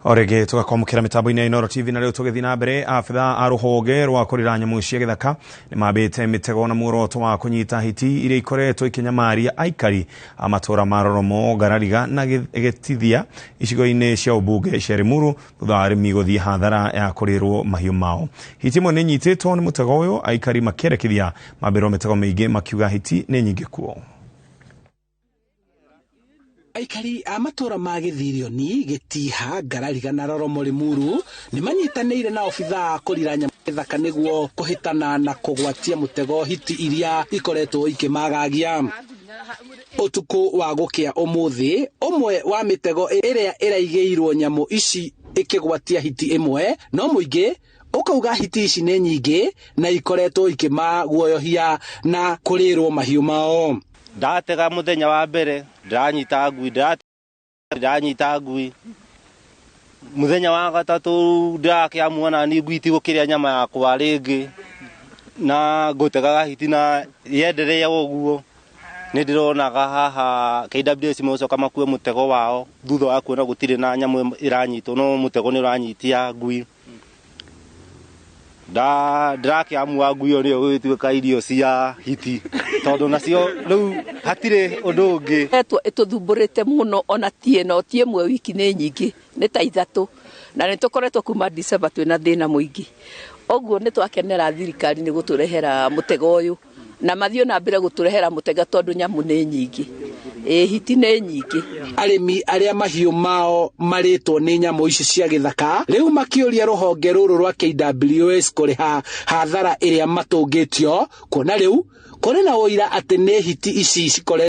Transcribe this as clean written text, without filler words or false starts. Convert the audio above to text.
Orege tugakomukira mitambo-ini Inooro TV na leo tugethi na mbere abitha a ruhonge rwa kurira nyamu cia githaka ni mambite mitego na muoroto wa kunyita hiti iria ikoretwo ikinyamaria aikari amatura maroromo Garariga na Gitithia icigo-ini cia ubunge cia Limuru thutha wa arimi guthii hathara ya kurirwo mahiu mao. Hiti imwe ni nyititwo ni mutego uyu, aikari makierekithia mambirwo mitego miingi makiuga hiti ni nyingi kuo. Aikari amatora ma Githirioni, Gitiha, Garariga na Roromo Limuru ni manyitanĩire na obitha kũrira nyamu gĩthaka nĩguo kũhĩtana na kũgwatia mutego hiti iria ikoretwo ikĩmagagia. Ũtukũ wa gũkĩa ũmũthĩ, ũmwe wa mitego ĩrĩa ĩraigĩirwo nyamu ici ikĩgwatia hiti imwe, no mũingĩ ukauga hiti ici nĩ nyingĩ na ikoretwo ikĩmaguoyohia na kũrĩrwo mahiũ mao. Ndatega muthenya wa mbere ndanyita ngui muthenya wa gatatu ndakiamuona ni ngui tigukiria nyama yakwa ringi na ngutega hiti na yenderea uguo ni ndironaga haha KWS mocoka makue mutego wao thutha wa kuona gutire na nyamu iranyitwo no mutego ni uranyitia ngui ndakiamua ngui yo niyo gwituika irio cia hiti tondu nacio riu hatire undu ungi ituthumbũrĩte muno ona tie mwe wiki ni nyingi ni ta ithatu na ni tukoretwo kuma December twina thina muingi oguo ni twakenera thirikari ni guturehera mutego uyu na mathio na mbere guturehera mutega tondu nyamu ni nyingi hiti ni nyingi. Arimi aria mahiũ mao maritwo ni nyamu ici cia githaka riu makĩũria ruhonge ruru rwa KWS kuriha hathara iria matungĩtio kuona riu kuri na ũira atĩ ni hiti ici cikore